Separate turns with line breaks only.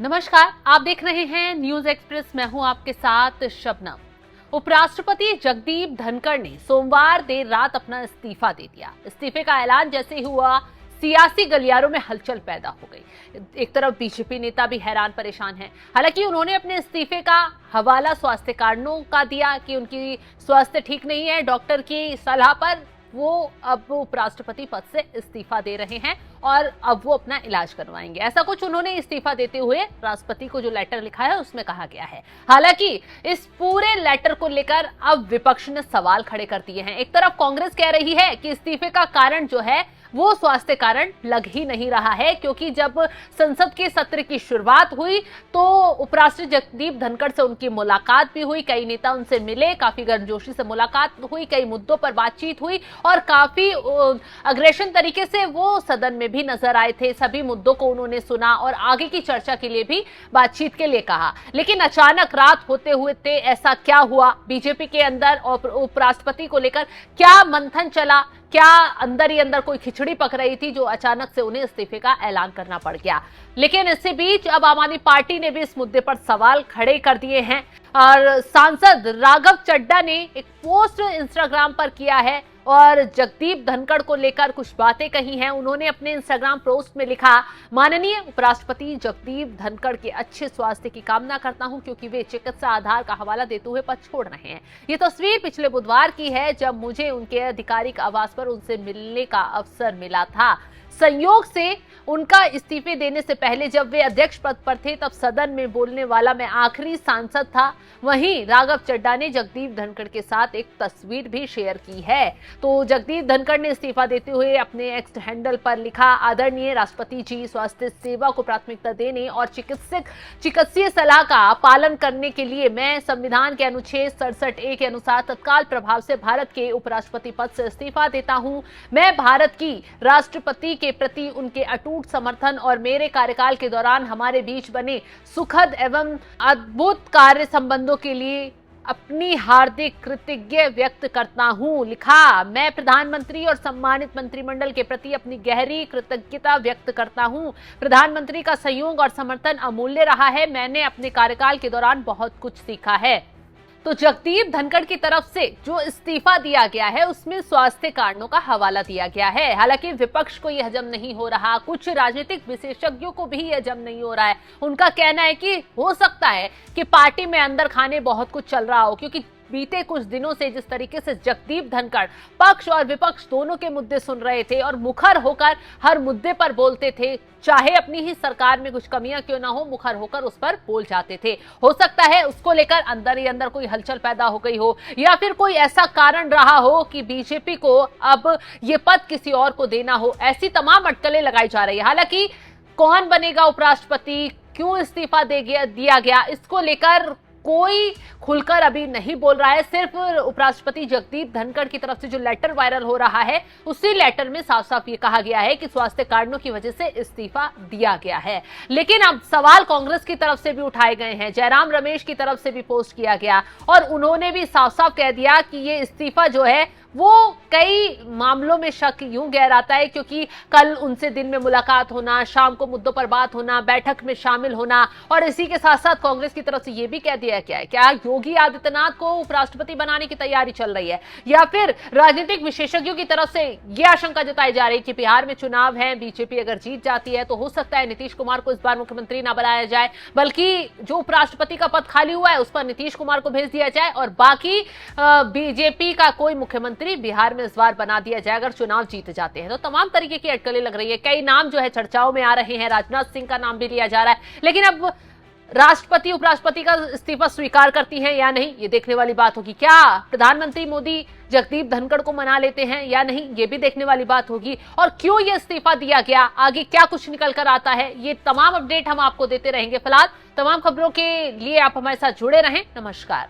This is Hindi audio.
नमस्कार, आप देख रहे हैं न्यूज एक्सप्रेस। मैं हूं आपके साथ शबनम। उपराष्ट्रपति जगदीप धनखड़ ने सोमवार देर रात अपना इस्तीफा दे दिया। इस्तीफे का ऐलान जैसे ही हुआ, सियासी गलियारों में हलचल पैदा हो गई। एक तरफ बीजेपी नेता भी हैरान परेशान हैं। हालांकि उन्होंने अपने इस्तीफे का हवाला स्वास्थ्य कारणों का दिया कि उनकी स्वास्थ्य ठीक नहीं है। डॉक्टर की सलाह पर वो अब उपराष्ट्रपति पद से इस्तीफा दे रहे हैं और अब वो अपना इलाज करवाएंगे, ऐसा कुछ उन्होंने इस्तीफा देते हुए राष्ट्रपति को जो लेटर लिखा है उसमें कहा गया है। हालांकि इस पूरे लेटर को लेकर अब विपक्ष ने सवाल खड़े कर दिए हैं। एक तरफ कांग्रेस कह रही है कि इस्तीफे का कारण जो है वो स्वास्थ्य कारण लग ही नहीं रहा है, क्योंकि जब संसद के सत्र की शुरुआत हुई तो उपराष्ट्रपति जगदीप धनखड़ से उनकी मुलाकात भी हुई। कई नेता उनसे मिले, काफी गर्मजोशी से मुलाकात हुई, कई मुद्दों पर बातचीत हुई और काफी अग्रेशन तरीके से वो सदन में भी नजर आए थे। सभी मुद्दों को उन्होंने सुना और आगे की चर्चा के लिए भी बातचीत के लिए कहा। लेकिन अचानक रात होते हुए ऐसा क्या हुआ, बीजेपी के अंदर और उपराष्ट्रपति को लेकर क्या मंथन चला, क्या अंदर ही अंदर कोई खिचड़ी पक रही थी जो अचानक से उन्हें इस्तीफे का ऐलान करना पड़ गया। लेकिन इसी बीच अब आम आदमी पार्टी ने भी इस मुद्दे पर सवाल खड़े कर दिए हैं और सांसद राघव चड्ढा ने एक पोस्ट इंस्टाग्राम पर किया है और जगदीप धनखड़ को लेकर कुछ बातें कही हैं। उन्होंने अपने इंस्टाग्राम पोस्ट में लिखा, माननीय उपराष्ट्रपति जगदीप धनखड़ के अच्छे स्वास्थ्य की कामना करता हूं, क्योंकि वे चिकित्सा आधार का हवाला देते हुए पद छोड़ रहे हैं। ये तस्वीर पिछले बुधवार की है, जब मुझे उनके आधिकारिक आवास पर उनसे मिलने का अवसर मिला था। संयोग से उनका इस्तीफे देने से पहले जब वे अध्यक्ष पद पर थे तब सदन में बोलने वाला मैं आखिरी सांसद था। वहीं राघव चड्ढा ने जगदीप धनखड़ के साथ एक तस्वीर भी शेयर की है। तो जगदीप धनखड़ ने इस्तीफा देते हुए अपने एक्स हैंडल पर लिखा, आदरणीय राष्ट्रपति जी, स्वास्थ्य सेवा को प्राथमिकता देने और चिकित्सीय सलाह का पालन करने के लिए मैं संविधान के अनुच्छेद 67A के अनुसार तत्काल प्रभाव से भारत के उपराष्ट्रपति पद से इस्तीफा देता हूं। मैं भारत की राष्ट्रपति के प्रति उनके अटूट समर्थन और मेरे कार्यकाल के दौरान हमारे बीच बने सुखद एवं अद्भुत कार्य संबंधों के लिए अपनी हार्दिक कृतज्ञता व्यक्त करता हूं। लिखा, मैं प्रधानमंत्री और सम्मानित मंत्रिमंडल के प्रति अपनी गहरी कृतज्ञता व्यक्त करता हूं। प्रधानमंत्री का सहयोग और समर्थन अमूल्य रहा है। मैंने अपने कार्यकाल के दौरान बहुत कुछ सीखा है। तो जगदीप धनखड़ की तरफ से जो इस्तीफा दिया गया है उसमें स्वास्थ्य कारणों का हवाला दिया गया है। हालांकि विपक्ष को यह हजम नहीं हो रहा, कुछ राजनीतिक विशेषज्ञों को भी यह हजम नहीं हो रहा है। उनका कहना है कि हो सकता है कि पार्टी में अंदर खाने बहुत कुछ चल रहा हो, क्योंकि बीते कुछ दिनों से जिस तरीके से जगदीप धनखड़ पक्ष और विपक्ष दोनों के मुद्दे सुन रहे थे और मुखर होकर हर मुद्दे पर बोलते थे, चाहे अपनी ही सरकार में कुछ कमियां क्यों ना हो, मुखर होकर उस पर बोल जाते थे। हो सकता है उसको लेकर अंदर ही अंदर कोई हलचल पैदा हो गई हो, या फिर कोई ऐसा कारण रहा हो कि बीजेपी को अब ये पद किसी और को देना हो। ऐसी तमाम अटकलें लगाई जा रही है। हालांकि कौन बनेगा उपराष्ट्रपति, क्यों इस्तीफा दिया गया, इसको लेकर कोई खुलकर अभी नहीं बोल रहा है। सिर्फ उपराष्ट्रपति जगदीप धनखड़ की तरफ से जो लेटर वायरल हो रहा है उसी लेटर में साफ साफ ये कहा गया है कि स्वास्थ्य कारणों की वजह से इस्तीफा दिया गया है। लेकिन अब सवाल कांग्रेस की तरफ से भी उठाए गए हैं। जयराम रमेश की तरफ से भी पोस्ट किया गया और उन्होंने भी साफ साफ कह दिया कि ये इस्तीफा जो है वो कई मामलों में शक यूं गहराता है, क्योंकि कल उनसे दिन में मुलाकात होना, शाम को मुद्दों पर बात होना, बैठक में शामिल होना, और इसी के साथ साथ कांग्रेस की तरफ से यह भी कह दिया गया है क्या योगी आदित्यनाथ को उपराष्ट्रपति बनाने की तैयारी चल रही है, या फिर राजनीतिक विशेषज्ञों की तरफ से यह आशंका जताई जा रही है कि बिहार में चुनाव है, बीजेपी अगर जीत जाती है तो हो सकता है नीतीश कुमार को इस बार मुख्यमंत्री ना बनाया जाए, बल्कि जो उपराष्ट्रपति का पद खाली हुआ है उस पर नीतीश कुमार को भेज दिया जाए और बाकी बीजेपी का कोई मुख्यमंत्री बिहार में इस बार बना दिया जाए अगर चुनाव जीत जाते हैं। तो तमाम तरीके की अटकलें लग रही है। कई नाम जो है चर्चाओं में आ रहे हैं, राजनाथ सिंह का नाम भी लिया जा रहा है। लेकिन अब राष्ट्रपति उपराष्ट्रपति का इस्तीफा स्वीकार करती हैं या नहीं, ये देखने वाली बात होगी। क्या प्रधानमंत्री मोदी जगदीप धनखड़ को मना लेते हैं या नहीं, ये भी देखने वाली बात होगी। और क्यों ये इस्तीफा दिया गया, आगे क्या कुछ निकल कर आता है, ये तमाम अपडेट हम आपको देते रहेंगे। फिलहाल तमाम खबरों के लिए आप हमारे साथ जुड़े रहें। नमस्कार।